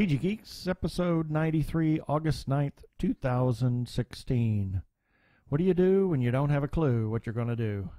TG Geeks, episode 93, August 9th, 2016. What do you do when you don't have a clue what you're going to do?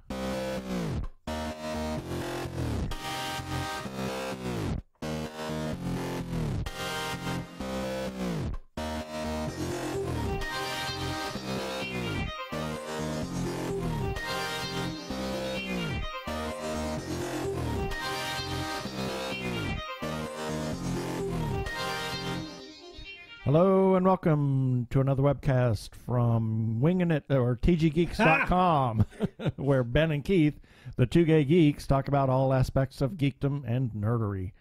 Hello and welcome to another webcast from TGGeeks.com, where Ben and Keith, the Two Gay Geeks, talk about all aspects of geekdom and nerdery.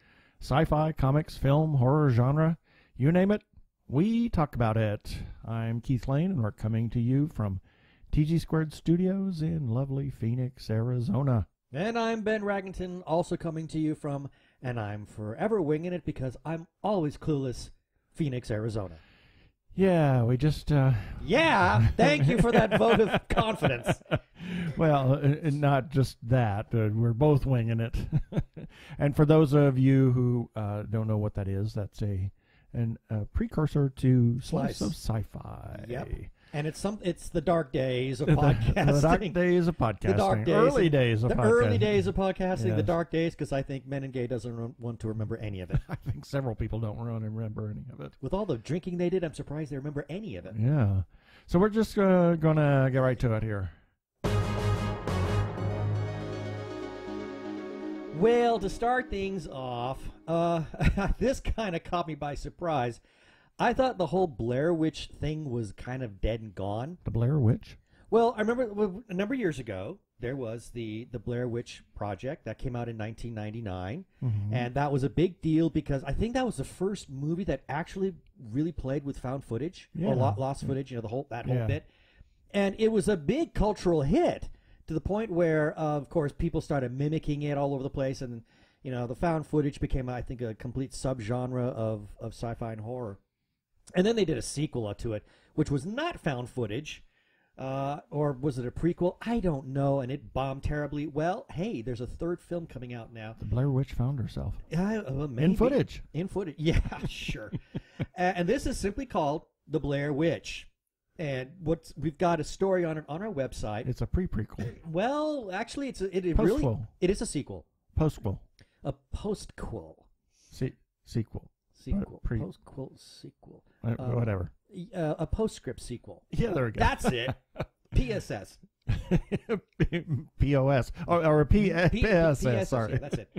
Sci-fi, comics, film, horror, genre, you name it, we talk about it. I'm Keith Lane, and we're coming to you from TG Squared Studios in lovely Phoenix, Arizona. And I'm Ben Raggington, also coming to you from, and I'm forever winging it because I'm always clueless, Phoenix, Arizona. Yeah, we just... Yeah, thank you for that vote of confidence. Well, not just that. We're both winging it. And for those of you who don't know what that is, that's a precursor to Slice of Sci-Fi. Yep. And it's the dark days of podcasting. The dark days of podcasting. The dark days. Early days of podcasting. The early days of podcasting, Yes. The dark days, because I think Men and Gay doesn't want to remember any of it. I think several people don't want to remember any of it. With all the drinking they did, I'm surprised they remember any of it. Yeah. So we're just going to get right to it here. Well, to start things off, this kind of caught me by surprise. I thought the whole Blair Witch thing was kind of dead and gone. The Blair Witch? Well, I remember a number of years ago, there was the Blair Witch Project that came out in 1999. Mm-hmm. And that was a big deal because I think that was the first movie that actually really played with found footage or lost footage, that whole bit. And it was a big cultural hit to the point where, of course, people started mimicking it all over the place. And, the found footage became, I think, a complete subgenre of sci-fi and horror. And then they did a sequel to it, which was not found footage, or was it a prequel? I don't know, and it bombed terribly. Well, hey, there's a third film coming out now. The Blair Witch found herself. Maybe. In footage. In footage, yeah, sure. And this is simply called The Blair Witch. And we've got a story on it on our website. It's a pre-prequel. Well, actually, it is a sequel. Postquel. A postquel. Sequel. Postquel sequel. Whatever. A postscript sequel. Yeah, there we go. That's it. PSS. POS. Or a PSS, sorry. Yeah, that's it.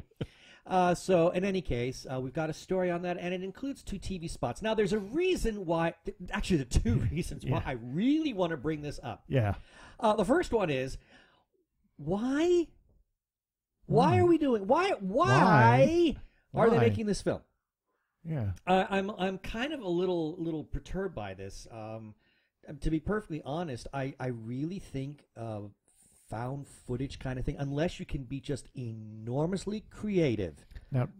So, in any case, we've got a story on that, and it includes 2 TV spots. Now, there's a reason why, actually, the 2 reasons why I really want to bring this up. Yeah. The first one is, why are we doing, why are they making this film? Yeah, I'm kind of a little perturbed by this. To be perfectly honest, I really think found footage kind of thing, unless you can be just enormously creative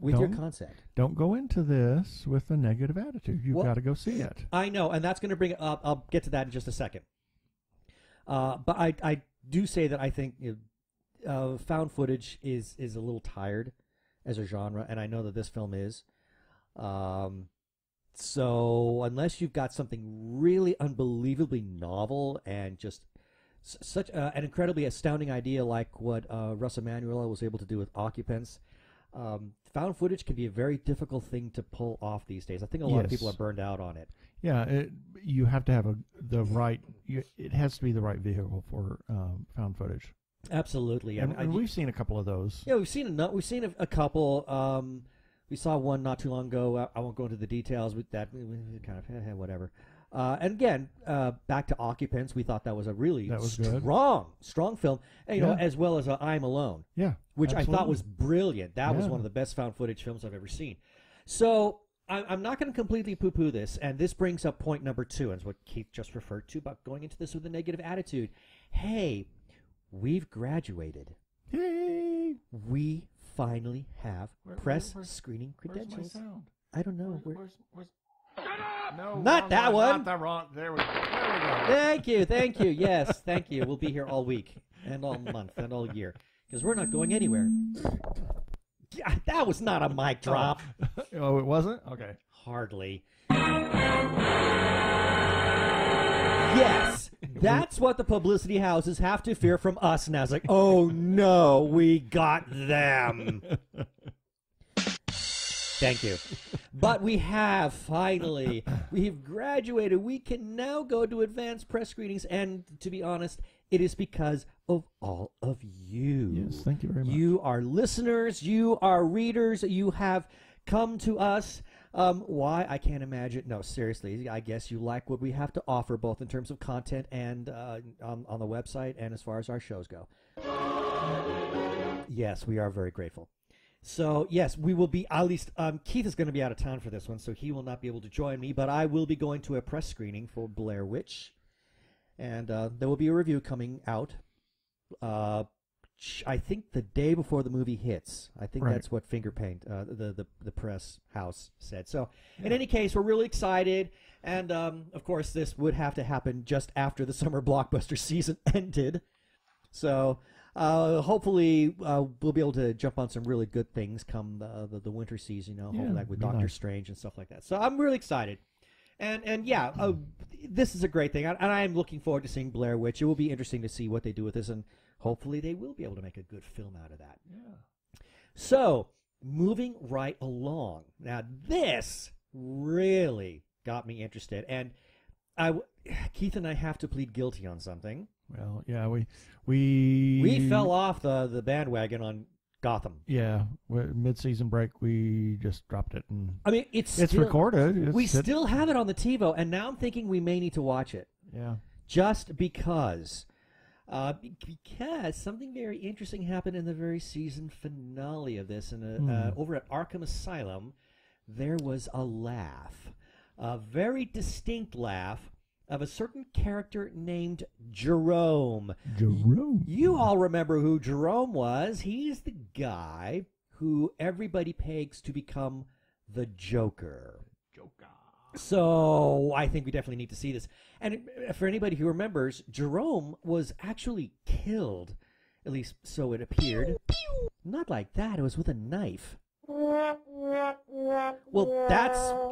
with your concept. Don't go into this with a negative attitude. You've got to go see it. I know, and that's going to bring up. I'll get to that in just a second. But I do say that I think found footage is a little tired as a genre, and I know that this film is. So unless you've got something really unbelievably novel and just such an incredibly astounding idea like what Russ Emanuel was able to do with Occupants, found footage can be a very difficult thing to pull off these days. I think a lot of people are burned out on it. Yeah, you have to have it has to be the right vehicle for found footage. Absolutely. And we've seen a couple of those. Yeah, we've seen a couple. We saw one not too long ago. I won't go into the details with that. Kind of whatever. And again, back to Occupants, we thought that was a really strong film. And, as well as I'm Alone. Yeah, which absolutely. I thought was brilliant. That was one of the best found footage films I've ever seen. So I'm not going to completely poo-poo this, and this brings up point number 2, and it's what Keith just referred to about going into this with a negative attitude. Hey, we've graduated. Yay! We finally have press screening credentials. Where's my sound? I don't know. Where's No, not that one. Not the wrong. There we go. Thank you. Yes, thank you. We'll be here all week and all month and all year because we're not going anywhere. That was not a mic drop. Oh, it wasn't? Okay. Hardly. Yes, that's what the publicity houses have to fear from us now. It's like, oh no, we got them. Thank you. But we have finally. We've graduated. We can now go to advanced press screenings. And to be honest, it is because of all of you. Yes, thank you very much. You are listeners. You are readers. You have come to us. Why? I can't imagine. No, seriously. I guess you like what we have to offer, both in terms of content and on the website and as far as our shows go. Yes, we are very grateful. So, yes, we will be, at least, Keith is going to be out of town for this one, so he will not be able to join me, but I will be going to a press screening for Blair Witch, and there will be a review coming out, I think the day before the movie hits. I think that's what Fingerpaint, the press house said. So, in any case, we're really excited, and, of course, this would have to happen just after the summer blockbuster season ended, so... hopefully, we'll be able to jump on some really good things come the winter season, hopefully like with Doctor Strange and stuff like that. So I'm really excited. And this is a great thing. And I am looking forward to seeing Blair Witch. It will be interesting to see what they do with this, and hopefully they will be able to make a good film out of that. Yeah. So, moving right along. Now, this really got me interested. And Keith and I have to plead guilty on something. Well, yeah, we fell off the bandwagon on Gotham. Yeah, mid-season break, we just dropped it, and I mean, it's recorded. We still have it on the TiVo, and now I'm thinking we may need to watch it. Yeah, just because something very interesting happened in the very season finale of this, and over at Arkham Asylum, there was a laugh, a very distinct laugh, of a certain character named Jerome. Jerome. You all remember who Jerome was. He's the guy who everybody pegs to become the Joker. So I think we definitely need to see this. And for anybody who remembers, Jerome was actually killed, at least so it appeared. Not like that. It was with a knife. Well,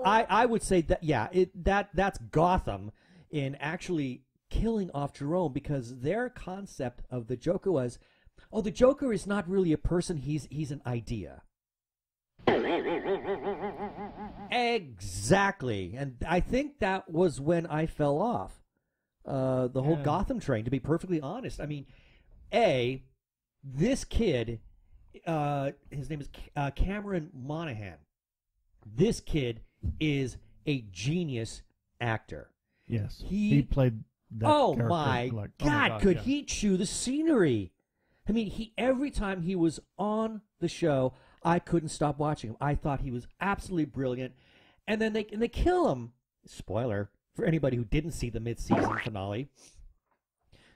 I would say that, that's Gotham in actually killing off Jerome, because their concept of the Joker was, the Joker is not really a person, he's an idea. Exactly. And I think that was when I fell off the whole Gotham train, to be perfectly honest. I mean, this kid, his name is Cameron Monaghan. This kid is a genius actor. Yes, he played that character. My God, could he chew the scenery? I mean, every time he was on the show, I couldn't stop watching him. I thought he was absolutely brilliant. And then they kill him. Spoiler for anybody who didn't see the mid-season finale.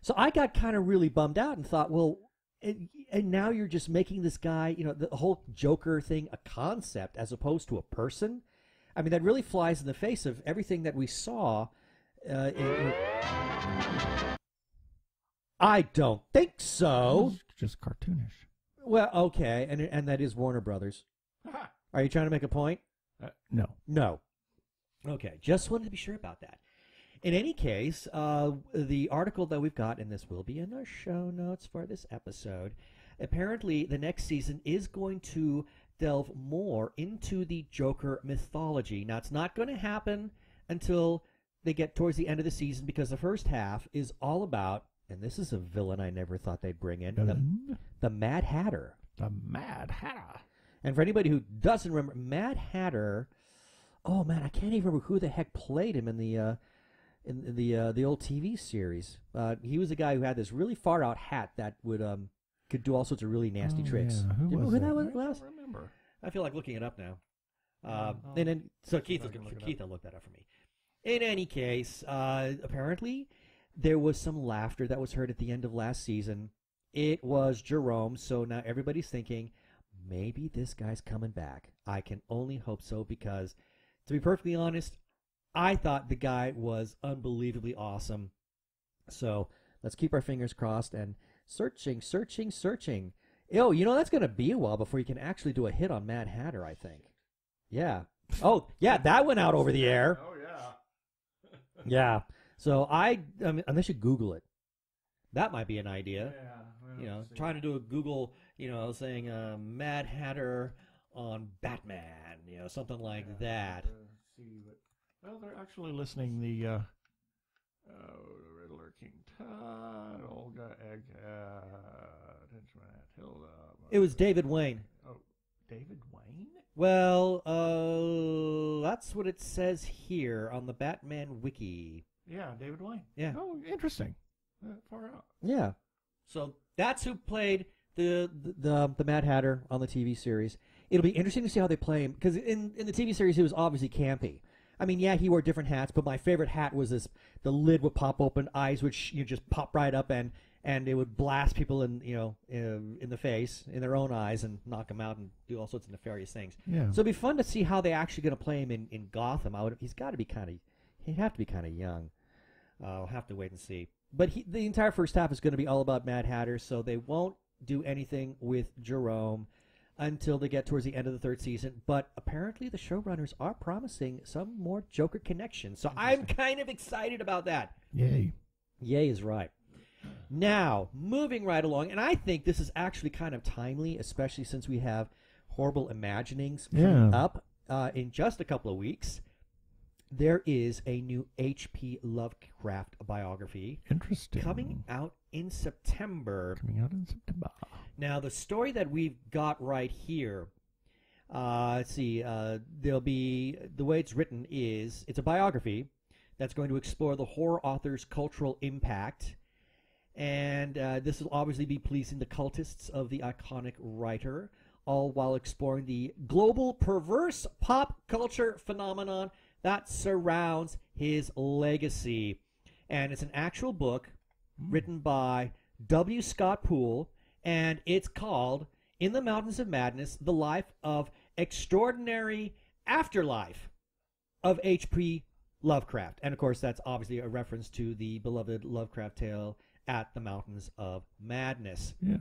So I got kind of really bummed out and thought, well, and now you're just making this guy, the whole Joker thing a concept as opposed to a person. I mean, that really flies in the face of everything that we saw. I don't think so. It's just cartoonish. Well, okay, and that is Warner Brothers. Are you trying to make a point? No. No. Okay, just wanted to be sure about that. In any case, the article that we've got, and this will be in our show notes for this episode, apparently the next season is going to delve more into the Joker mythology. Now, it's not going to happen until they get towards the end of the season, because the first half is all about, and this is a villain I never thought they'd bring in, the Mad Hatter. The Mad Hatter. And for anybody who doesn't remember, Mad Hatter, oh man, I can't even remember who the heck played him in the old TV series. He was a guy who had this really far out hat that would could do all sorts of really nasty tricks. Yeah. Do you remember who that was? I don't remember. I feel like looking it up now. And then Keith will look that up for me. In any case, apparently there was some laughter that was heard at the end of last season. It was Jerome, so now everybody's thinking, maybe this guy's coming back. I can only hope so, because, to be perfectly honest, I thought the guy was unbelievably awesome. So let's keep our fingers crossed and searching. That's going to be a while before you can actually do a hit on Mad Hatter, I think. Yeah. Oh, yeah, that went out over the air. Oh, yeah. Yeah. So I should Google it. That might be an idea. Yeah. Well, trying to do a Google, saying Mad Hatter on Batman, something like that. Well, they're actually listening the Riddler, King Tut, Olga, Egghead, Hilda. It was David Wayne. Oh, David Wayne? Well, that's what it says here on the Batman wiki. Yeah, David Wayne. Yeah. Oh, interesting. Far out. Yeah. So that's who played the Mad Hatter on the TV series. It'll be interesting to see how they play him, because in the TV series he was obviously campy. I mean, yeah, he wore different hats, but my favorite hat was the lid would pop open, eyes would just pop right up, and it would blast people in the face, in their own eyes, and knock them out and do all sorts of nefarious things. Yeah. So it'd be fun to see how they're actually going to play him in Gotham. He'd have to be kind of young. I'll have to wait and see. But the entire first half is going to be all about Mad Hatter, so they won't do anything with Jerome until they get towards the end of the third season. But apparently the showrunners are promising some more Joker connections. So I'm kind of excited about that. Yay. Yay is right. Now, moving right along, and I think this is actually kind of timely, especially since we have Horrible Imaginings coming up in just a couple of weeks. There is a new H.P. Lovecraft biography. Interesting. Coming out in September. Now, the story that we've got right here, let's see, there'll be, the way it's written is, it's a biography that's going to explore the horror author's cultural impact. And this will obviously be pleasing the cultists of the iconic writer, all while exploring the global perverse pop culture phenomenon that surrounds his legacy. And it's an actual book written by W. Scott Poole, and it's called In the Mountains of Madness, The Life of Extraordinary Afterlife of H.P. Lovecraft. And, of course, that's obviously a reference to the beloved Lovecraft tale At the Mountains of Madness. Yeah.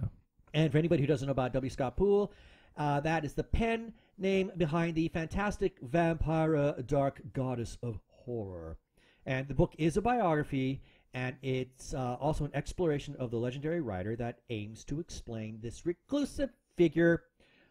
And for anybody who doesn't know about W. Scott Poole, that is the pen name behind the fantastic vampire dark goddess of horror. And the book is a biography, and it's also an exploration of the legendary writer that aims to explain this reclusive figure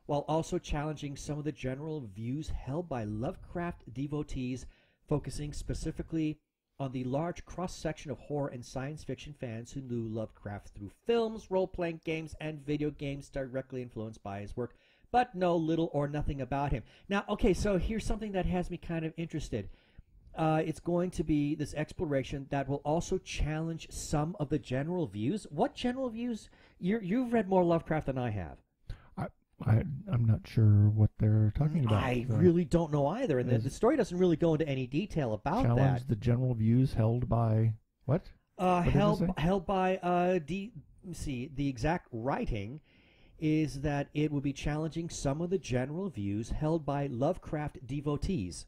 while also challenging some of the general views held by Lovecraft devotees, focusing specifically on the large cross-section of horror and science fiction fans who knew Lovecraft through films, role-playing games, and video games directly influenced by his work, but know little or nothing about him. Now, okay, so here's something that has me kind of interested. It's going to be this exploration that will also challenge some of the general views. What general views? You've read more Lovecraft than I have. I'm not sure what they're talking about. I really don't know either, and the story doesn't really go into any detail about that. Challenge the general views held by what? Held by the exact writing is that it will be challenging some of the general views held by Lovecraft devotees.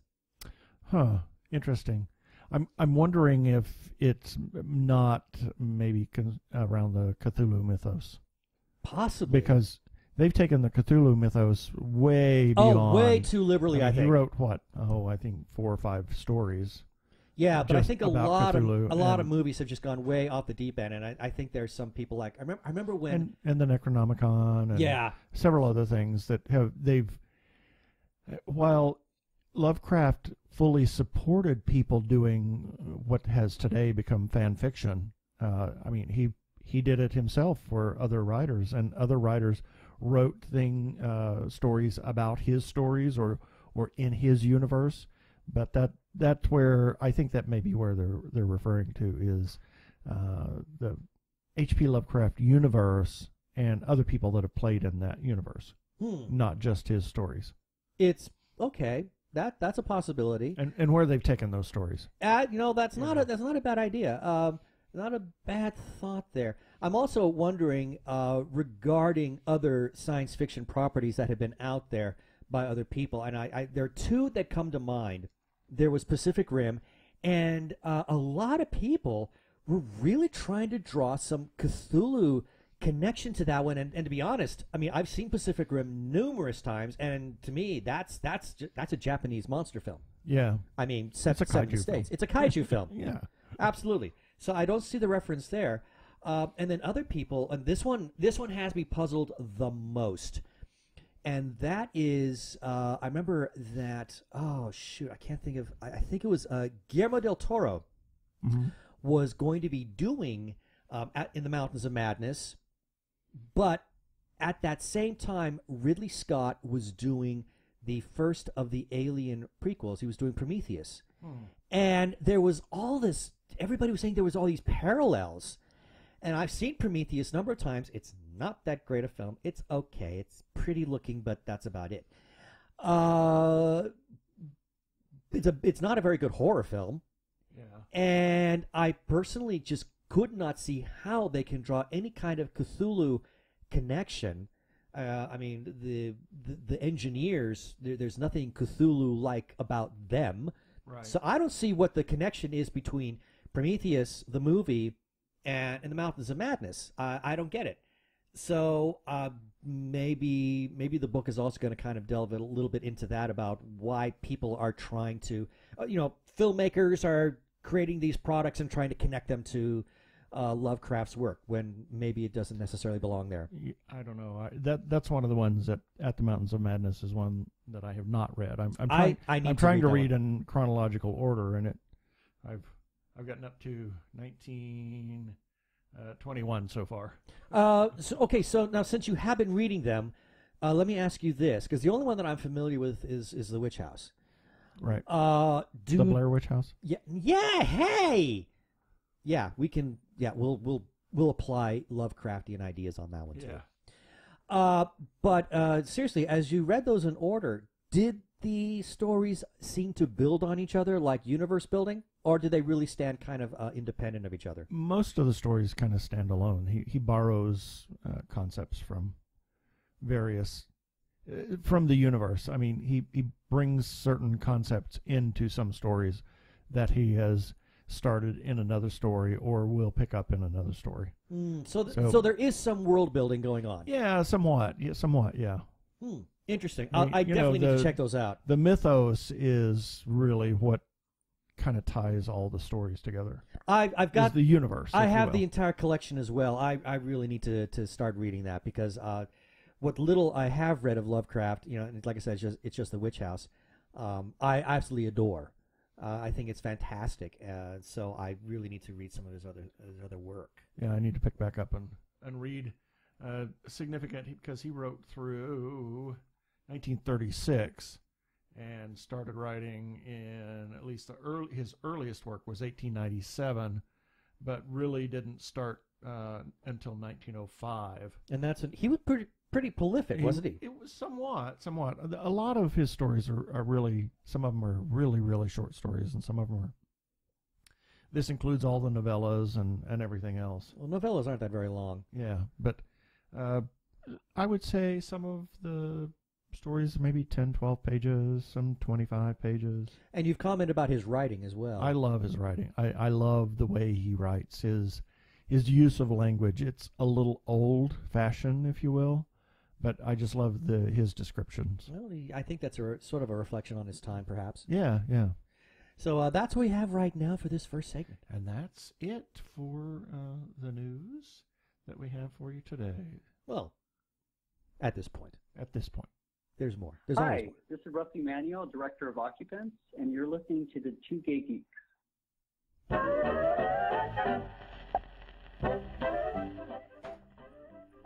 Huh. Interesting. I'm wondering if it's not maybe around the Cthulhu mythos. Possibly. Because they've taken the Cthulhu mythos way beyond. Oh, way too liberally, I think. He wrote what? Oh, I think 4 or 5 stories. Yeah, but I think a lot of movies have just gone way off the deep end, and I think there's some people like I remember when and the Necronomicon and several other things that they've while Lovecraft fully supported people doing what has today become fan fiction. I mean, he did it himself for other writers, and other writers wrote stories about his stories or in his universe. But that's where I think that may be where they're referring to is the H.P. Lovecraft universe and other people that have played in that universe, not just his stories. It's okay. That's a possibility. And where they've taken those stories. That's not a bad idea. Not a bad thought there. I'm also wondering regarding other science fiction properties that have been out there by other people, and there are 2 that come to mind. There was Pacific Rim, and a lot of people were really trying to draw some Cthulhu connection to that one. And to be honest, I mean, I've seen Pacific Rim numerous times, and to me, that's a Japanese monster film. Yeah. I mean, set in the States. It's a kaiju film. Yeah. Absolutely. So I don't see the reference there. And then other people, and this one has me puzzled the most. And that is, I remember that, oh, shoot, I can't think of, I think it was Guillermo del Toro was going to be doing in the Mountains of Madness, but at that same time, Ridley Scott was doing the first of the Alien prequels. He was doing Prometheus. And there was all this, everybody was saying there was all these parallels. And I've seen Prometheus a number of times. It's not that great a film. It's okay. It's pretty looking, but that's about it. It's not a very good horror film. Yeah. And I personally just could not see how they can draw any kind of Cthulhu connection. I mean, the engineers, there's nothing Cthulhu-like about them. Right. So I don't see what the connection is between Prometheus, the movie, and the Mountains of Madness. I don't get it. So maybe the book is also going to kind of delve a little bit into that, about why people are trying to, filmmakers are creating these products and trying to connect them to Lovecraft's work when maybe it doesn't necessarily belong there. I don't know. That's one of the ones that At the Mountains of Madness is one that I have not read. I'm trying to read in chronological order, and I've gotten up to 1921 so far. So now since you have been reading them, let me ask you this, because the only one that I'm familiar with is The Witch House. Right. The Blair Witch House? Yeah. Yeah, hey! Yeah, we can, we'll apply Lovecraftian ideas on that one too. Yeah. But seriously, as you read those in order, did the stories seem to build on each other like universe building? Or do they really stand kind of independent of each other? Most of the stories kind of stand alone. He borrows concepts from various, from the universe. I mean, he brings certain concepts into some stories that he has started in another story or will pick up in another story. So there is some world building going on. Yeah, somewhat. Yeah. Interesting. I definitely need to check those out. The mythos is really what kind of ties all the stories together. I've got the universe. I have the entire collection as well. I really need to start reading that, because what little I have read of Lovecraft, like I said, it's just The Witch House. I absolutely adore. I think it's fantastic. So I really need to read some of his other work. Yeah, I need to pick back up and read significant, because he wrote through 1936. And started writing in at least his earliest work was 1897, but really didn't start until 1905. And he was pretty prolific, wasn't he? It was somewhat. A lot of his stories are really, some of them are really, really short stories, and some of them are. This includes all the novellas and everything else. Well, novellas aren't that very long. Yeah, but I would say some of the stories maybe 10, 12 pages, some 25 pages. And you've commented about his writing as well. I love his writing. I love the way he writes. His use of language, it's a little old-fashioned, if you will, but I just love his descriptions. Well, I think that's sort of a reflection on his time, perhaps. Yeah. So that's what we have right now for this first segment. And that's it for the news that we have for you today. Well, at this point. There's more. There's Hi, always more. this is Rusty Manuel, Director of Occupants, and you're listening to the Two Gay Geeks.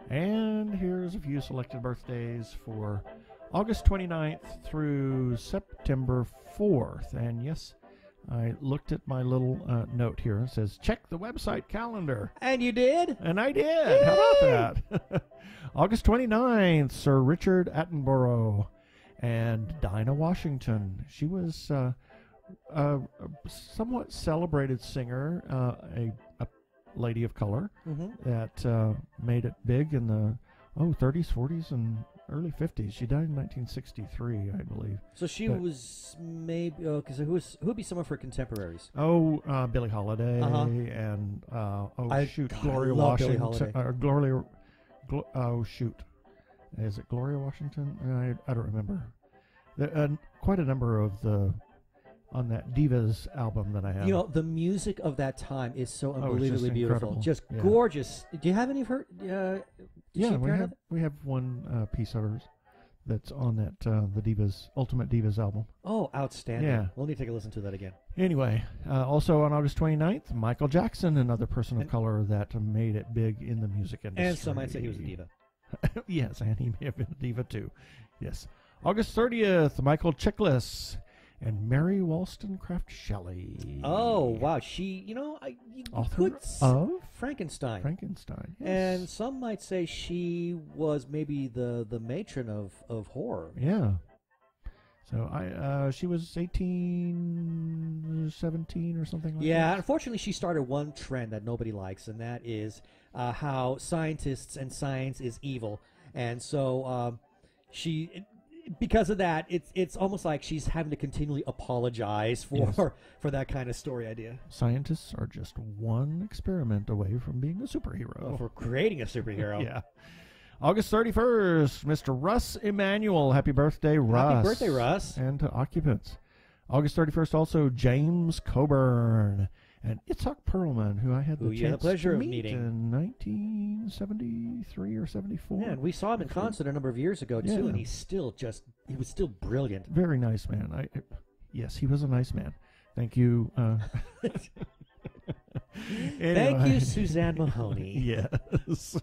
And here's a few selected birthdays for August 29th through September 4th. And yes, I looked at my little note here. It says, check the website calendar. And you did? And I did. Yay! How about that? August 29th, Sir Richard Attenborough and Dinah Washington. She was a somewhat celebrated singer, a lady of color that made it big in the 30s, 40s, and early 50s. She died in 1963, I believe. So she was maybe, because who would be some of her contemporaries? Billie Holiday and Gloria Washington. oh, shoot. Is it Gloria Washington? I don't remember. Quite a number of on that Divas album that I have. You know, the music of that time is so unbelievably beautiful. Incredible. Just gorgeous. Do you have any of her? We have one piece of hers that's on that the Divas Ultimate Divas album. Oh, outstanding. Yeah. We'll need to take a listen to that again. Anyway, also on August 29th, Michael Jackson, another person of color that made it big in the music industry. And some might say he was a diva. Yes, and he may have been a diva too. Yes. August 30th, Michael Chiklis and Mary Wollstonecraft Shelley. Oh, wow. She, author of Frankenstein. Frankenstein, yes. And some might say she was maybe the matron of horror. Yeah. So she was 18, 17 or something like that. Yeah, unfortunately she started one trend that nobody likes, and that is how scientists and science is evil. And so because of that, it's almost like she's having to continually apologize for that kind of story idea. Scientists are just one experiment away from being a superhero. For creating a superhero. Yeah. August 31st, Mr. Russ Emanuel. Happy birthday, Russ. Happy birthday, Russ. And to occupants. August 31st, also James Coburn and Itzhak Perlman, who I had the chance pleasure to of meet meeting in 1973 or 74. Yeah, and we saw him in concert a number of years ago, too, and he was still brilliant. Very nice man. Yes, he was a nice man. Thank you. Anyway. Thank you, Suzanne Mahoney. Yes.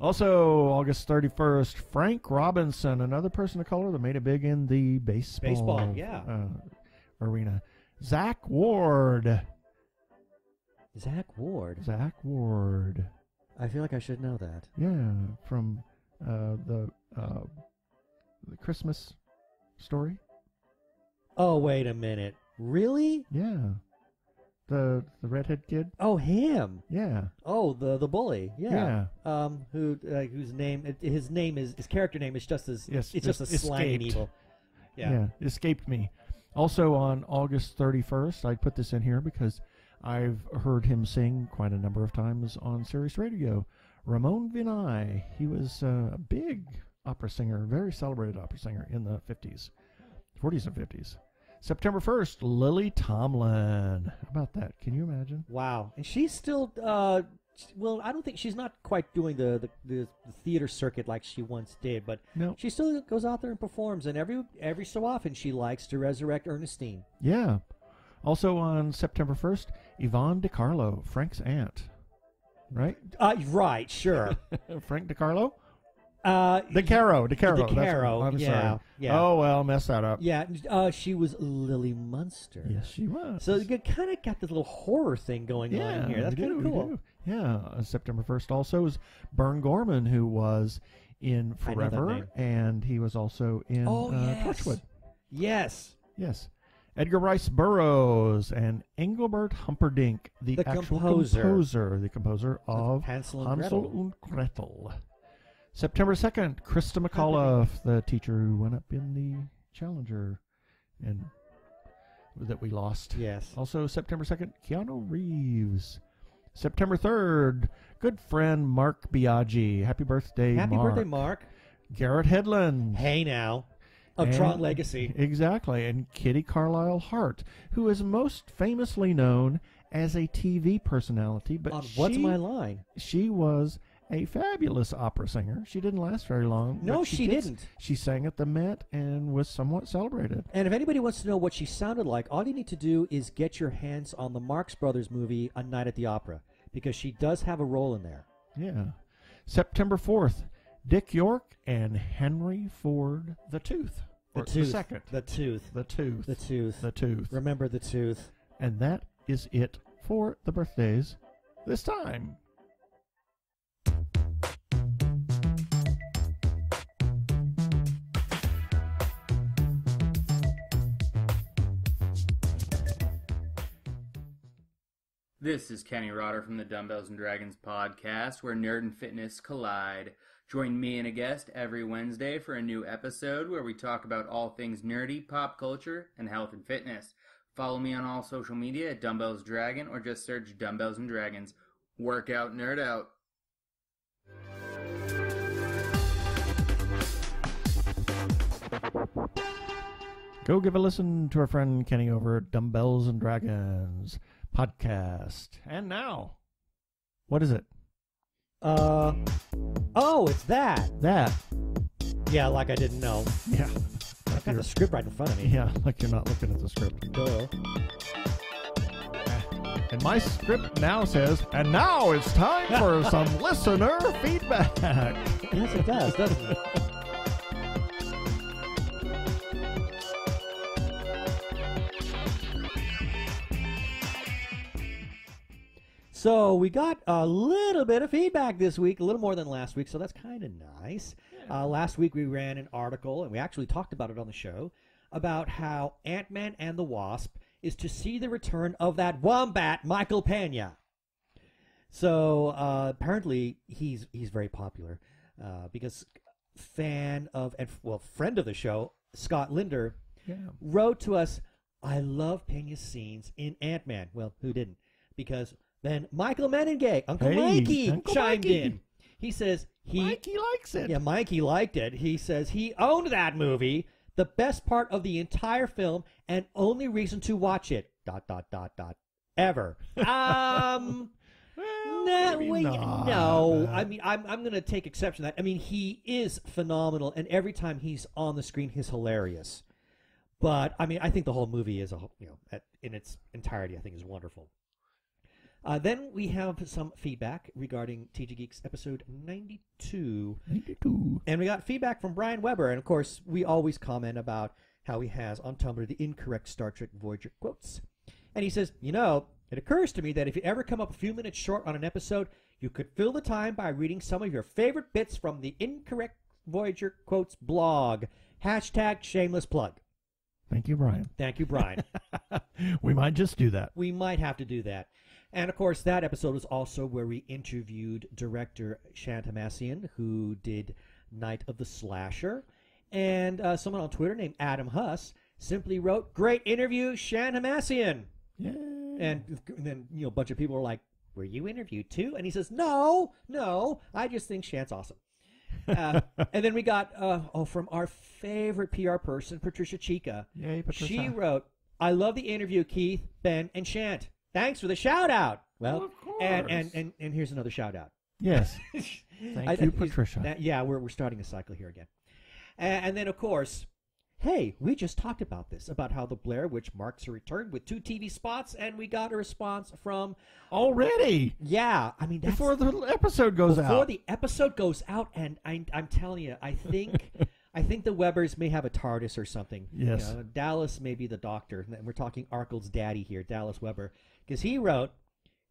Also, August 31st, Frank Robinson, another person of color that made it big in the baseball arena. Zach Ward. Zach Ward. I feel like I should know that. Yeah, from the Christmas Story. Oh, wait a minute. Really? Yeah. The redhead kid. Oh, him. Yeah. Oh, the bully. Yeah. Yeah. His character name is just as it's just as slang and evil. Yeah. It escaped me. Also on August 31st, I put this in here because I've heard him sing quite a number of times on Sirius Radio. Ramon Vinay. He was a big opera singer, very celebrated opera singer in the 40s and 50s. September 1st, Lily Tomlin. How about that? Can you imagine? Wow. And she's still, I don't think she's not quite doing the theater circuit like she once did, but she still goes out there and performs, and every so often she likes to resurrect Ernestine. Yeah. Also on September 1st, Yvonne DiCarlo, Frank's aunt. Right? Right, sure. Frank DiCarlo? DeCaro. I'm sorry. Yeah. Oh, well, messed that up. Yeah, she was Lily Munster. Yes, she was. So you kind of got this little horror thing going on here. That's kind of cool. Yeah, September 1st also is Bern Gorman, who was in Forever, and he was also in Torchwood. Yes. Yes. Edgar Rice Burroughs and Engelbert Humperdinck, the actual composer of Hansel and Gretel. September 2nd, Krista McAuliffe, the teacher who went up in the Challenger and that we lost. Yes. Also, September 2nd, Keanu Reeves. September 3rd, good friend Mark Biaggi. Happy birthday, Mark. Happy birthday, Mark. Garrett Hedlund. Hey, now. Of Tron Legacy. Exactly. And Kitty Carlisle Hart, who is most famously known as a TV personality. But What's My Line? She was a fabulous opera singer. She didn't last very long. No, she didn't. She sang at the Met and was somewhat celebrated. And if anybody wants to know what she sounded like, all you need to do is get your hands on the Marx Brothers movie, A Night at the Opera, because she does have a role in there. Yeah. September 4th, Dick York and Henry Ford the Tooth. The second. The Tooth. Remember the Tooth. And that is it for the birthdays this time. This is Kenny Rotter from the Dumbbells and Dragons podcast, where nerd and fitness collide. Join me and a guest every Wednesday for a new episode where we talk about all things nerdy, pop culture, and health and fitness. Follow me on all social media at Dumbbells Dragon or just search Dumbbells and Dragons. Work out, nerd out. Go give a listen to our friend Kenny over at Dumbbells and Dragons podcast. And now, what is it? Oh, it's that. That. Yeah, like I didn't know. Yeah. I've got the script right in front of me. Yeah, like you're not looking at the script. Duh. And my script now says, and now it's time for some listener feedback. Yes, it does, doesn't it? So we got a little bit of feedback this week, a little more than last week, so that's kind of nice. Yeah. Last week we ran an article, and we actually talked about it on the show, about how Ant-Man and the Wasp is to see the return of that wombat, Michael Pena. So apparently he's very popular because friend of the show, Scott Linder, wrote to us, I love Pena's scenes in Ant-Man. Well, who didn't? Because then Michael Meningay, Uncle Mikey, chimed in. He says Mikey likes it. Yeah, Mikey liked it. He says he owned that movie, the best part of the entire film, and only reason to watch it. ... Ever. Well, no. I mean, I'm going to take exception to that. I mean, he is phenomenal, and every time he's on the screen, he's hilarious. But I mean, I think the whole movie is in its entirety, I think, is wonderful. Then we have some feedback regarding TG Geeks episode 92. 92. And we got feedback from Brian Weber. And, of course, we always comment about how he has on Tumblr the incorrect Star Trek Voyager quotes. And he says, it occurs to me that if you ever come up a few minutes short on an episode, you could fill the time by reading some of your favorite bits from the incorrect Voyager quotes blog. # shameless plug. Thank you, Brian. Thank you, Brian. We might just do that. We might have to do that. And, of course, that episode was also where we interviewed director Shant Amassian, who did Night of the Slasher. And someone on Twitter named Adam Huss simply wrote, great interview, Shant Amassian. Yeah. And then, a bunch of people were like, were you interviewed too? And he says, no, I just think Shant's awesome. And then we got, from our favorite PR person, Patricia Chica. Yay, Patricia. She wrote, I love the interview, Keith, Ben, and Shant. Thanks for the shout-out. Well, of course. And here's another shout-out. Yes. Thank you, Patricia. We're starting a cycle here again. And then, of course, hey, we just talked about this, about how the Blair Witch marks a return with 2 TV spots, and we got a response from... Already? Yeah. I mean, that's... Before the episode goes out. Before the episode goes out, and I'm telling you, I think... I think the Webbers may have a TARDIS or something. Yes. Dallas may be the doctor. And we're talking Arkle's daddy here, Dallas Weber. Because he wrote,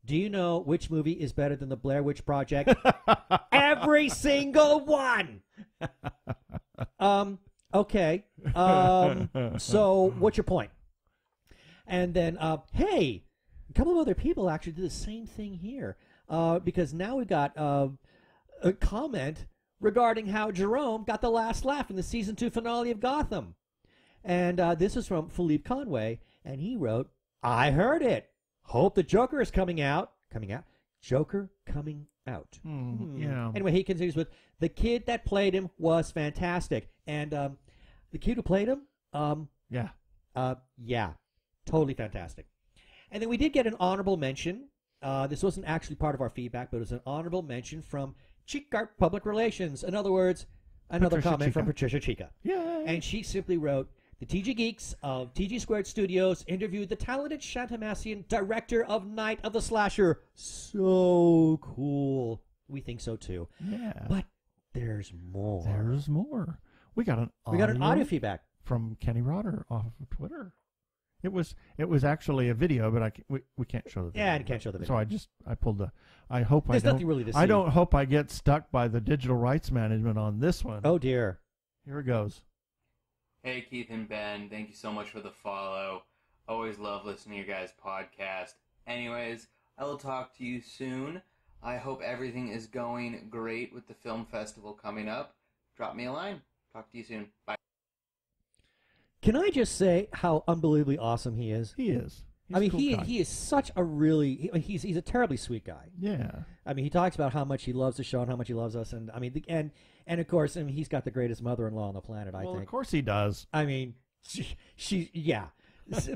do you know which movie is better than the Blair Witch Project? Every single one! Okay. So what's your point? And then, hey, a couple of other people actually did the same thing here. Because now we've got a comment regarding how Jerome got the last laugh in the season 2 finale of Gotham. And this is from Philippe Conway, and he wrote, I heard it. Hope the Joker is coming out. Joker coming out. Yeah. Anyway, he continues with, the kid that played him was fantastic. And the kid who played him, yeah, totally fantastic. And then we did get an honorable mention. This wasn't actually part of our feedback, but it was an honorable mention from Chicart Public Relations. In other words, another comment from Patricia Chica. Yeah. And she simply wrote, the TG Geeks of TG Squared Studios interviewed the talented Shant Amassian, director of Night of the Slasher. So cool. We think so too. Yeah. But there's more. There's more. We got an audio feedback from Kenny Rotter off of Twitter. It was actually a video, but we can't show the video. Yeah, I can't show the video. So I pulled the. I hope There's nothing really to see. I don't hope I get stuck by the digital rights management on this one. Oh dear. Here it goes. Hey Keith and Ben, thank you so much for the follow. Always love listening to your guys' podcast. Anyways, I will talk to you soon. I hope everything is going great with the film festival coming up. Drop me a line. Talk to you soon. Bye. Can I just say how unbelievably awesome he is? He is. I mean, he is such a really he's a terribly sweet guy. Yeah. I mean, he talks about how much he loves the show and how much he loves us, and I mean, and of course, he's got the greatest mother-in-law on the planet. I think. Of course he does. I mean, Yeah.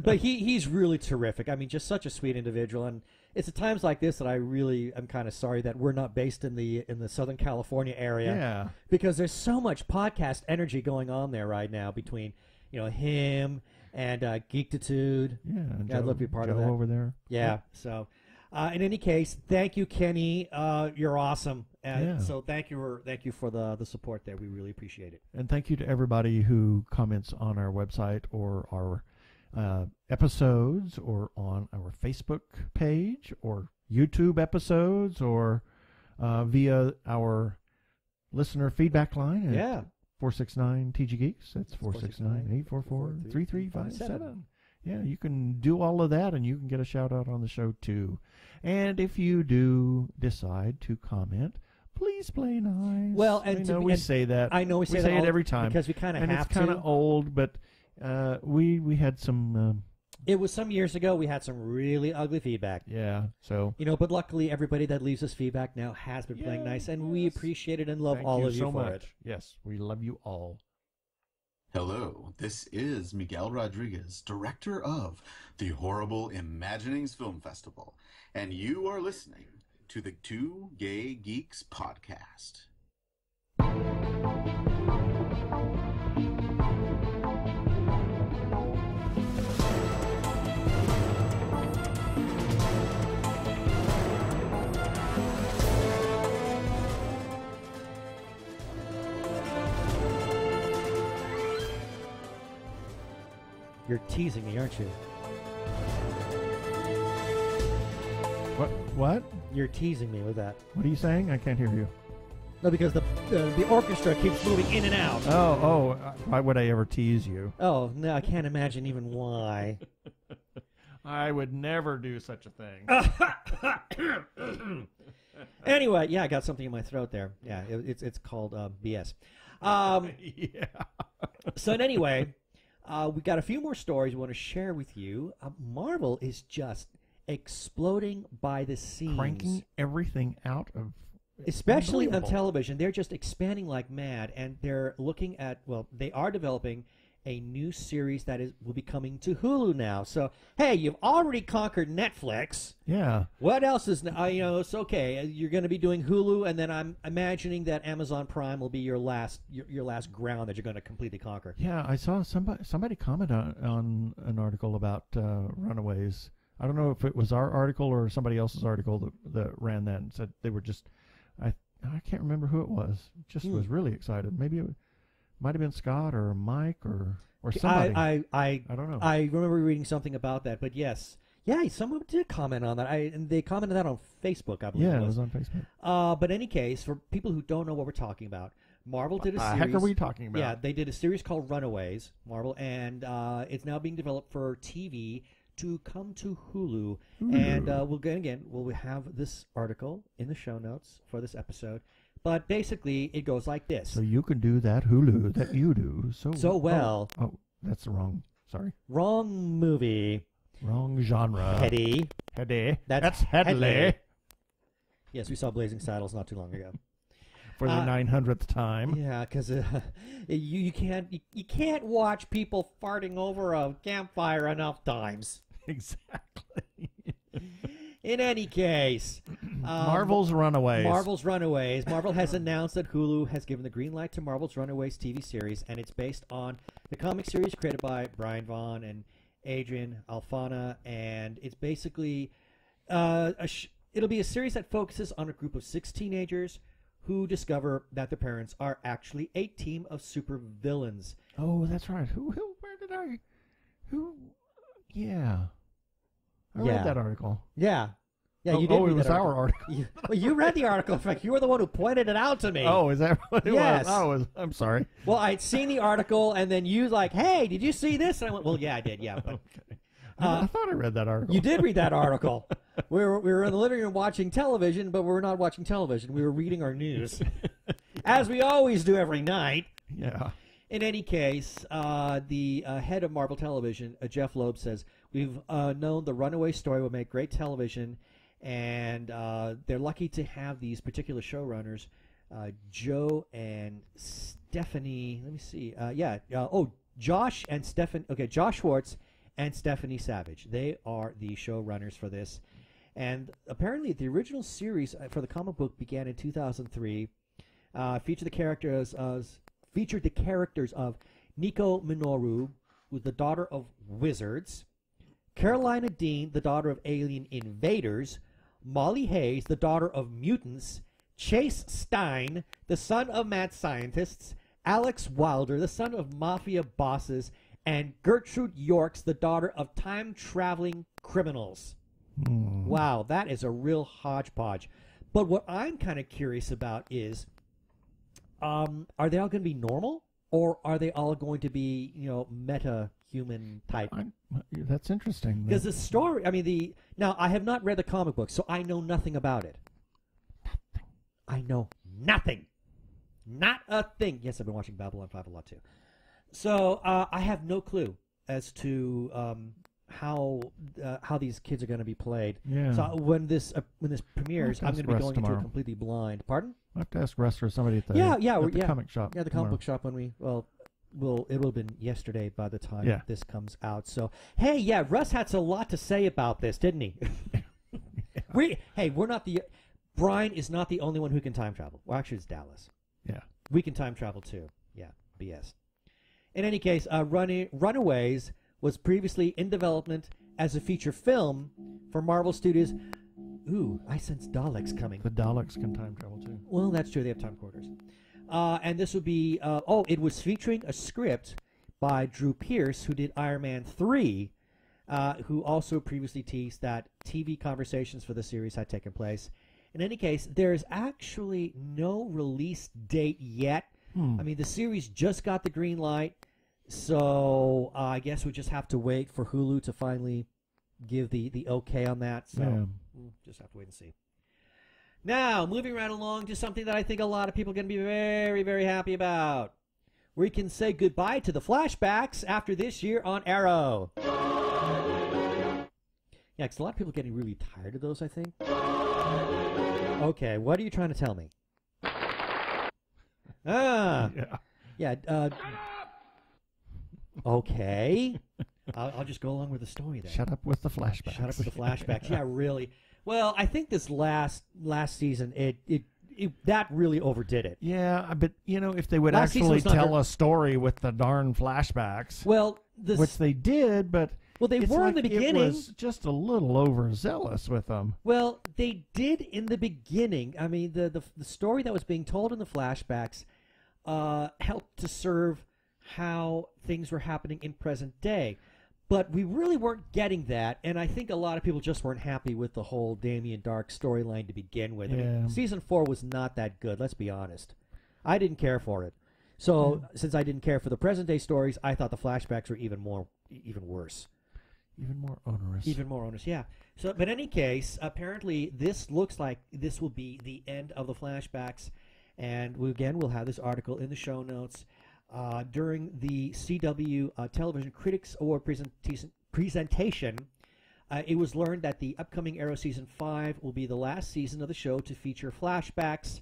But he's really terrific. I mean, just such a sweet individual. And it's at times like this that I really am kind of sorry that we're not based in the Southern California area. Yeah. Because there's so much podcast energy going on there right now between, him and Geektitude. Yeah. I'd love to be part of Joe that. over there. Yeah. So, in any case, thank you, Kenny. You're awesome. Yeah. So thank you for the support there. We really appreciate it. And thank you to everybody who comments on our website or our episodes or on our Facebook page or YouTube episodes or via our listener feedback line at 469 TG Geeks. That's 469-844-3357. Yeah, you can do all of that and you can get a shout out on the show too. And if you do decide to comment, please play nice. Well, and we say that. I know we say it every time because we kind of have to. And it's kind of old, but we had some. It was some years ago. We had some really ugly feedback. Yeah. So but luckily everybody that leaves us feedback now has been playing nice, and we appreciate it and love all of you so for much. it. Yes, we love you all. Hello, this is Miguel Rodriguez, director of the Horrible Imaginings Film Festival, and you are listening to the Two Gay Geeks podcast. You're teasing me, aren't you? What? You're teasing me with that. What are you saying? I can't hear you. No, because the orchestra keeps moving in and out. Why would I ever tease you? Oh, no, I can't imagine even why. I would never do such a thing. Anyway, I got something in my throat there. Yeah, it's called BS. Yeah. So anyway, we got a few more stories we want to share with you. Marvel is just exploding by the seams. Cranking everything out of... Especially on television. They're just expanding like mad, and they're looking at, they are developing a new series that will be coming to Hulu now. So, hey, you've already conquered Netflix. Yeah. What else is, it's okay. You're going to be doing Hulu, and then I'm imagining that Amazon Prime will be your last ground that you're going to completely conquer. Yeah, I saw somebody comment on an article about Runaways. I don't know if it was our article or somebody else's article that ran that and said they were just... I can't remember who it was. Just was really excited. Maybe it might have been Scott or Mike or somebody. I don't know. I remember reading something about that, but yes. Yeah, someone did comment on that. And they commented that on Facebook, I believe. Yeah, it was on Facebook. But in any case, for people who don't know what we're talking about, Marvel did a series. Heck are we talking about? Yeah, they did a series called Runaways, Marvel, and it's now being developed for TV to come to Hulu. And we'll have this article in the show notes for this episode. But basically, it goes like this. So you can do that Hulu that you do so well. Oh, that's the wrong. Sorry. Wrong movie. Wrong genre. Heady. That's Headley. Yes, we saw Blazing Saddles not too long ago. For the 900th time. Yeah, because you can't watch people farting over a campfire enough times. Exactly. In any case, Marvel's Runaways. Marvel has announced that Hulu has given the green light to Marvel's Runaways TV series, and it's based on the comic series created by Brian Vaughan and Adrian Alphona, and it's basically it'll be a series that focuses on a group of 6 teenagers who discover that their parents are actually a team of super villains. Oh, that's right. Yeah. I read that article. Yeah. Yeah, you did. It was our article. You read the article. In fact, you were the one who pointed it out to me. Oh, is that what it was? Oh, I'm sorry. Well, I'd seen the article, and then you like, hey, did you see this? And I went, well, yeah, I did, yeah. But, okay. I thought I read that article. You did read that article. We were in the living room watching television, but we were not watching television. We were reading our news, as we always do every night. Yeah. In any case, the head of Marvel Television, Jeff Loeb, says, we've known the Runaway story will make great television, and they're lucky to have these particular showrunners, Joe and Stephanie. Let me see. Josh Schwartz and Stephanie Savage. They are the showrunners for this. And apparently the original series for the comic book began in 2003. Featured the characters of Nico Minoru, who's the daughter of wizards, Carolina Dean, the daughter of alien invaders, Molly Hayes, the daughter of mutants, Chase Stein, the son of mad scientists, Alex Wilder, the son of mafia bosses, and Gertrude Yorks, the daughter of time-traveling criminals. Wow, that is a real hodgepodge. But what I'm kind of curious about is, are they all going to be normal, or are they all going to be, meta-human type? That's interesting. Because the story, now I have not read the comic book, so I know nothing about it. I know nothing. Not a thing. Yes, I've been watching Babylon 5 a lot too. So I have no clue as to how these kids are going to be played. Yeah. So when this premieres, I'm going to be going into it completely blind. Pardon? I have to ask Russ or somebody at the comic shop. Yeah, the comic book shop when it will have been yesterday by the time this comes out. So hey, Russ had a lot to say about this, didn't he? Brian is not the only one who can time travel. Well, actually, it's Dallas. Yeah. We can time travel too. Yeah, BS. In any case, Runaways was previously in development as a feature film for Marvel Studios. Ooh, I sense Daleks coming. The Daleks can time travel too. Well, that's true. They have time quarters. And this would be... it was featuring a script by Drew Pearce, who did Iron Man 3, who also previously teased that TV conversations for the series had taken place. In any case, there's actually no release date yet. The series just got the green light, so I guess we just have to wait for Hulu to finally give the okay on that. So we'll just have to wait and see. Now, moving right along to something that I think a lot of people are going to be very, very happy about. We can say goodbye to the flashbacks after this year on Arrow. Yeah, because a lot of people are getting really tired of those, I think. Okay, what are you trying to tell me? Okay. I'll just go along with the story then. Shut up with the flashbacks. Shut up with the flashbacks. Yeah, really. Well, I think this last season, it that really overdid it. Yeah, but if they would actually tell a story with the darn flashbacks, which they did, but they were in the beginning. It was just a little overzealous with them. Well, they did in the beginning. I mean, the story that was being told in the flashbacks helped to serve how things were happening in present day. But we really weren't getting that, and I think a lot of people just weren't happy with the whole Damien Dark storyline to begin with. Yeah. Season 4 was not that good, let's be honest. I didn't care for it. So, since I didn't care for the present-day stories, I thought the flashbacks were even worse. Even more onerous. Even more onerous, yeah. So, but in any case, apparently this looks like this will be the end of the flashbacks, and we'll have this article in the show notes. During the CW Television Critics Award presentation, it was learned that the upcoming Arrow Season 5 will be the last season of the show to feature flashbacks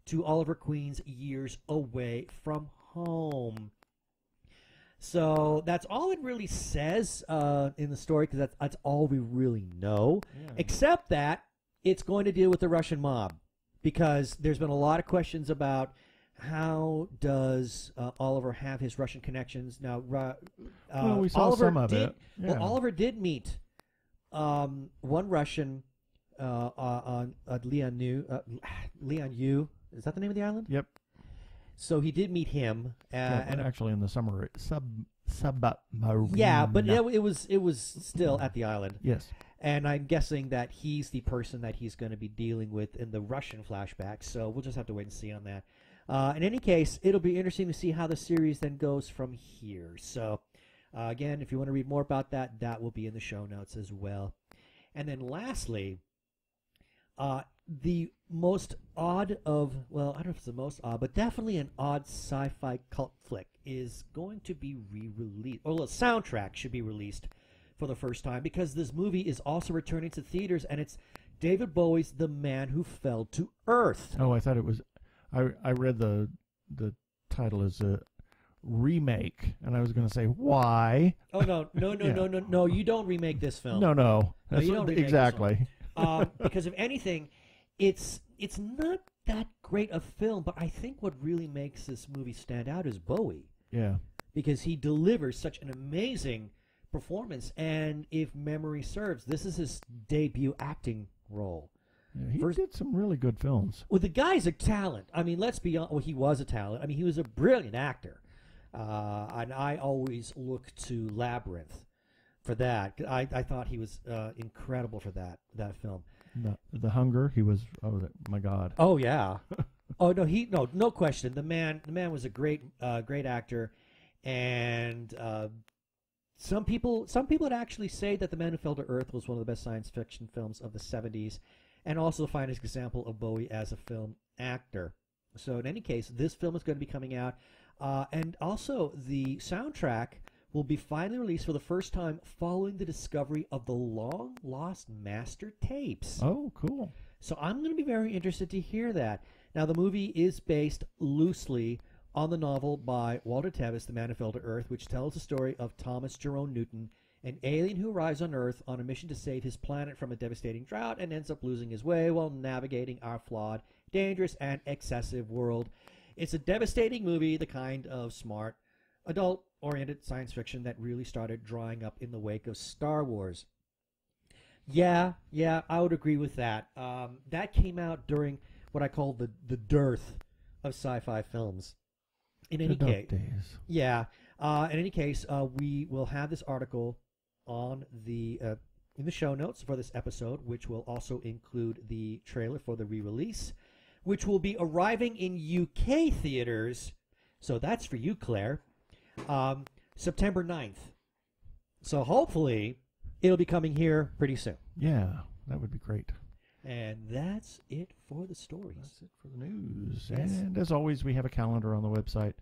to Oliver Queen's years away from home. So that's all it really says in the story, because that's all we really know, except that it's going to deal with the Russian mob, because there's been a lot of questions about how does Oliver have his Russian connections? Now, we saw Oliver some of it. Yeah. Well, Oliver did meet one Russian on Lian Yu. Is that the name of the island? Yep. So he did meet him, and actually in the submarine. Yeah, but it was still at the island. Yes. And I'm guessing that he's the person that he's going to be dealing with in the Russian flashbacks. So we'll just have to wait and see on that. In any case, it'll be interesting to see how the series then goes from here. So, again, if you want to read more about that, that will be in the show notes as well. And then lastly, the most odd of, well, I don't know if it's the most odd, but definitely an odd sci-fi cult flick is going to be re-released. Or the soundtrack should be released for the first time, because this movie is also returning to theaters, and it's David Bowie's The Man Who Fell to Earth. Oh, I thought it was... I read the title as remake. And I was going to say, why? Oh, no, you don't remake this film. No. You don't remake Exactly. this one. Because if anything, it's not that great a film, but I think what really makes this movie stand out is Bowie. Yeah. Because he delivers such an amazing performance, and if memory serves, this is his debut acting role. Yeah, he did some really good films. Well, the guy's a talent. I mean, let's be honest. Well, he was a talent. I mean, he was a brilliant actor. And I always look to Labyrinth for that. I thought he was incredible for that film. The Hunger, he was, oh my God. Oh, yeah. Oh, no, no question. The man was a great actor. And some people would actually say that The Man Who Fell to Earth was one of the best science fiction films of the 70s, and also the finest example of Bowie as a film actor. So in any case, this film is going to be coming out, and also the soundtrack will be finally released for the first time following the discovery of the long-lost master tapes. Oh, cool. So I'm going to be very interested to hear that. Now, the movie is based loosely on the novel by Walter Tevis, The Man Who Fell to Earth, which tells the story of Thomas Jerome Newton, an alien who arrives on Earth on a mission to save his planet from a devastating drought and ends up losing his way while navigating our flawed, dangerous, and excessive world. It's a devastating movie, the kind of smart, adult-oriented science fiction that really started drawing up in the wake of Star Wars. Yeah, I would agree with that. That came out during what I call the dearth of sci-fi films. In any case, in any case, we will have this article on in the show notes for this episode, which will also include the trailer for the re-release, which will be arriving in UK theaters. So that's for you, Claire. September 9th. So hopefully it'll be coming here pretty soon. Yeah, that would be great. And that's it for the stories. That's it for the news. Yes. And as always, we have a calendar on the website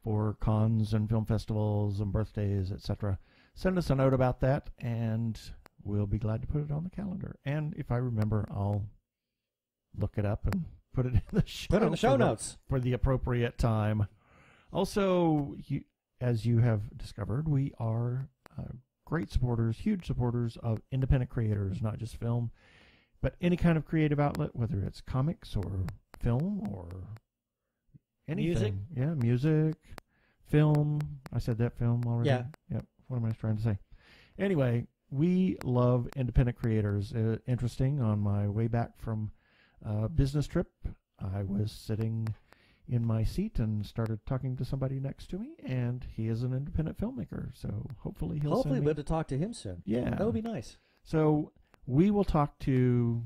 for cons and film festivals and birthdays, etc. Send us a note about that, and we'll be glad to put it on the calendar. And if I remember, I'll look it up and put it in the show notes for the appropriate time. Also, as you have discovered, we are great supporters, huge supporters of independent creators, not just film, but any kind of creative outlet, whether it's comics or film or anything. Music? Yeah, music, film. I said that, film already? Yeah. Yep. What am I trying to say? Anyway, we love independent creators. Interesting, on my way back from a business trip, I was sitting in my seat and started talking to somebody next to me, and he is an independent filmmaker, so hopefully he'll Hopefully we'll be able to talk to him soon. Yeah. That would be nice. So we will talk to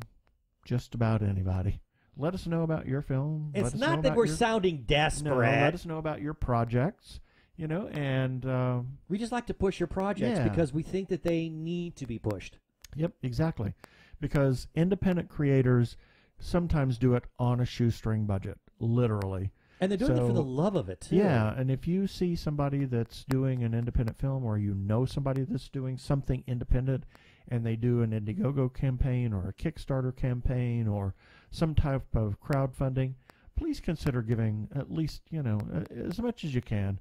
just about anybody. Let us know about your film. It's not that we're sounding desperate. No, let us know about your projects, and... we just like to push your projects because we think that they need to be pushed. Yep, exactly. Because independent creators sometimes do it on a shoestring budget, literally. And they're doing it for the love of it, too. Yeah, and if you see somebody that's doing an independent film, or you know somebody that's doing something independent, and they do an Indiegogo campaign or a Kickstarter campaign or some type of crowdfunding, please consider giving at least, as much as you can.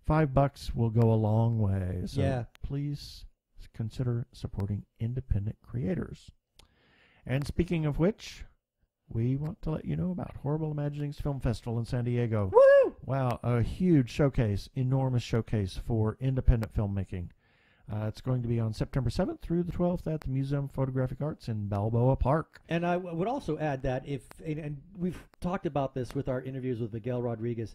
$5 will go a long way. So please consider supporting independent creators. And speaking of which, we want to let you know about Horrible Imaginings Film Festival in San Diego. Woo! Wow, a huge showcase, enormous showcase for independent filmmaking. It's going to be on September 7th through the 12th at the Museum of Photographic Arts in Balboa Park. And I would also add that and we've talked about this with our interviews with Miguel Rodriguez,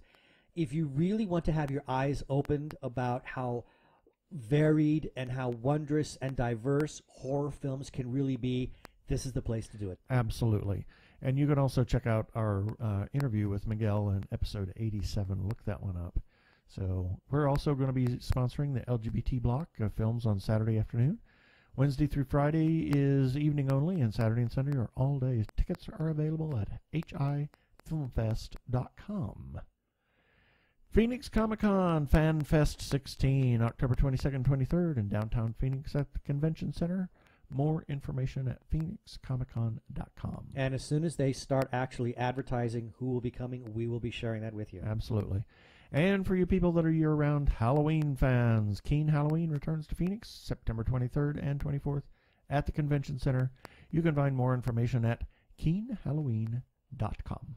if you really want to have your eyes opened about how varied and how wondrous and diverse horror films can really be, this is the place to do it. Absolutely. And you can also check out our interview with Miguel in episode 87. Look that one up. So we're also going to be sponsoring the LGBT block of films on Saturday afternoon. Wednesday through Friday is evening only, and Saturday and Sunday are all day. Tickets are available at hifilmfest.com. Phoenix Comic-Con Fan Fest 16, October 22nd and 23rd in downtown Phoenix at the Convention Center. More information at phoenixcomiccon.com. And as soon as they start actually advertising who will be coming, we will be sharing that with you. Absolutely. And for you people that are year-round Halloween fans, Keen Halloween returns to Phoenix September 23rd and 24th at the Convention Center. You can find more information at keenhalloween.com.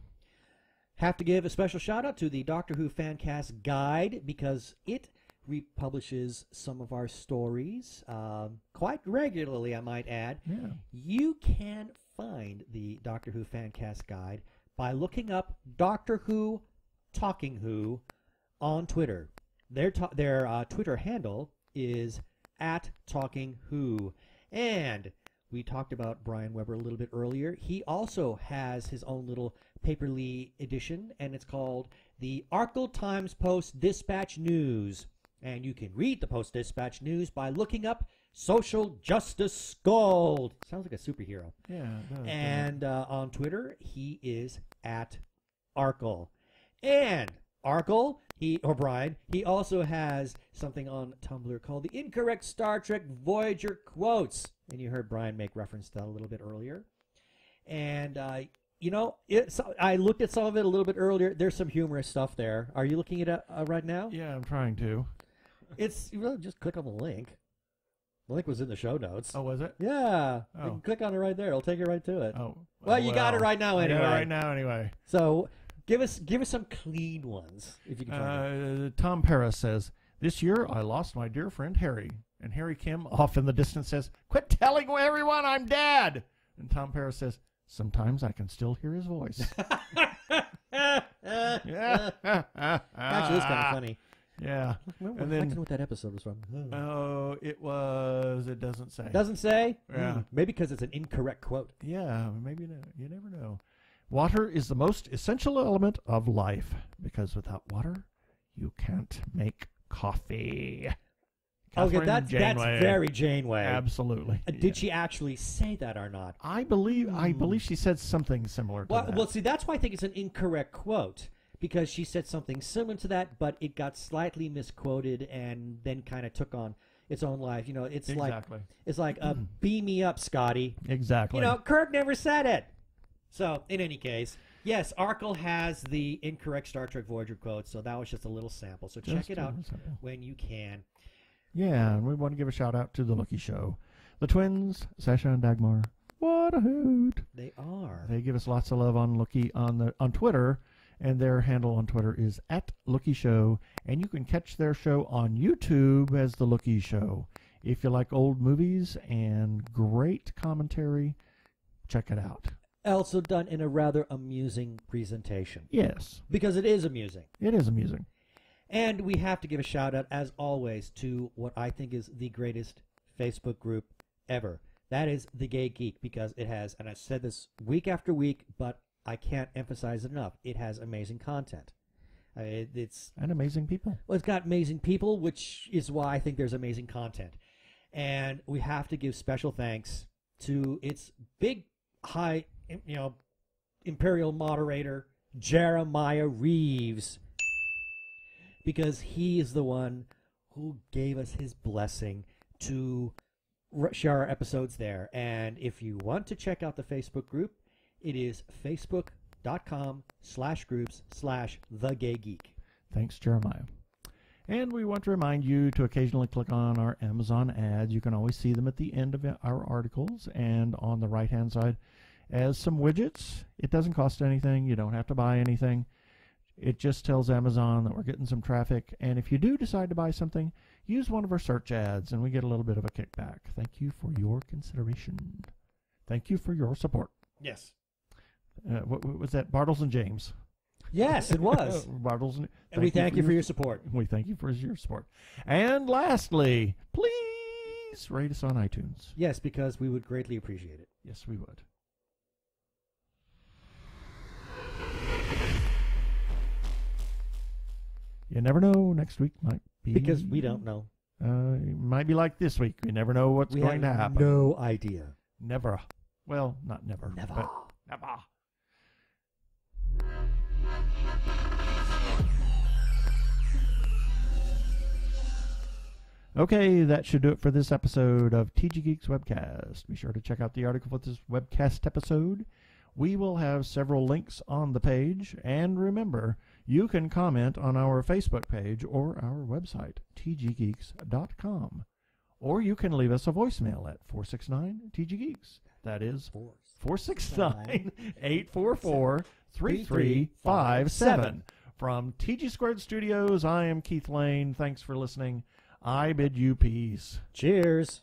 Have to give a special shout-out to the Doctor Who Fancast Guide because it republishes some of our stories quite regularly, I might add. Yeah. You can find the Doctor Who Fancast Guide by looking up Doctor Who Talking Who on Twitter. Their Twitter handle is @TalkingWho. And we talked about Brian Weber a little bit earlier. He also has his own little paperly edition, and it's called the Arkle Times Post Dispatch News. And you can read the Post Dispatch News by looking up Social Justice Gold. Sounds like a superhero. Yeah. And on Twitter, he is @Arkle. And Arkle, Brian, he also has something on Tumblr called the Incorrect Star Trek Voyager Quotes. And you heard Brian make reference to that a little bit earlier. And, I looked at some of it a little bit earlier. There's some humorous stuff there. Are you looking at it right now? Yeah, I'm trying to. It's just click on the link. The link was in the show notes. Oh, was it? Yeah. Oh. You can click on it right there. It'll take you right to it. Oh. Well, you got it right now anyway. I got it right now anyway. So give us some clean ones if you can find it. Tom Paris says, "This year I lost my dear friend Harry." And Harry Kim off in the distance says, "Quit telling everyone I'm dead." And Tom Paris says, "Sometimes I can still hear his voice." Actually, it's kind of funny. Yeah. I don't know what that episode was from. Oh, it doesn't say. Doesn't say? Yeah. Maybe because it's an incorrect quote. Yeah, maybe you never know. Water is the most essential element of life because without water, you can't make coffee. Okay, that's very Janeway. Absolutely. Did she actually say that or not? I believe she said something similar to that. Well, see, that's why I think it's an incorrect quote. Because she said something similar to that, but it got slightly misquoted and then kind of took on its own life. You know, it's exactly. like beam me up, Scotty. Exactly. You know, Kirk never said it. So, in any case, yes, Arkle has the incorrect Star Trek Voyager quote, so that was just a little sample. So check it out when you can. Yeah, and we want to give a shout out to the Lucky Show. The twins, Sasha and Dagmar. What a hoot. They are. They give us lots of love on Lucky on Twitter. And their handle on Twitter is @LookieShow. And you can catch their show on YouTube as The Lookie Show. If you like old movies and great commentary, check it out. Also done in a rather amusing presentation. Yes. Because it is amusing. It is amusing. And we have to give a shout out, as always, to what I think is the greatest Facebook group ever. That is The Gay Geek, because it has, and I said this week after week, but I can't emphasize it enough. It has amazing content. It's and amazing people. Well, it's got amazing people, which is why I think there's amazing content. And we have to give special thanks to its big, high, imperial moderator, Jeremiah Reeves, because he is the one who gave us his blessing to share our episodes there. And if you want to check out the Facebook group, it is facebook.com/groups/thegaygeek. Thanks, Jeremiah. And we want to remind you to occasionally click on our Amazon ads. You can always see them at the end of our articles and on the right-hand side as some widgets. It doesn't cost anything. You don't have to buy anything. It just tells Amazon that we're getting some traffic. And if you do decide to buy something, use one of our search ads, and we get a little bit of a kickback. Thank you for your consideration. Thank you for your support. Yes. What was that? Bartles and James. Yes, it was. Bartles and we thank you for your support. We thank you for your support. And lastly, please rate us on iTunes. Yes, because we would greatly appreciate it. Yes, we would. You never know. Next week might be... Because we don't know. It might be like this week. We never know what's going to happen. No idea. Never. Well, not never. Never. But never. Okay, that should do it for this episode of TG Geeks Webcast. Be sure to check out the article for this webcast episode. We will have several links on the page. And remember, you can comment on our Facebook page or our website, tggeeks.com. Or you can leave us a voicemail at 469-TG-GEEKS. That is 469-844-3357. From TG Squared Studios, I am Keith Lane. Thanks for listening. I bid you peace. Cheers.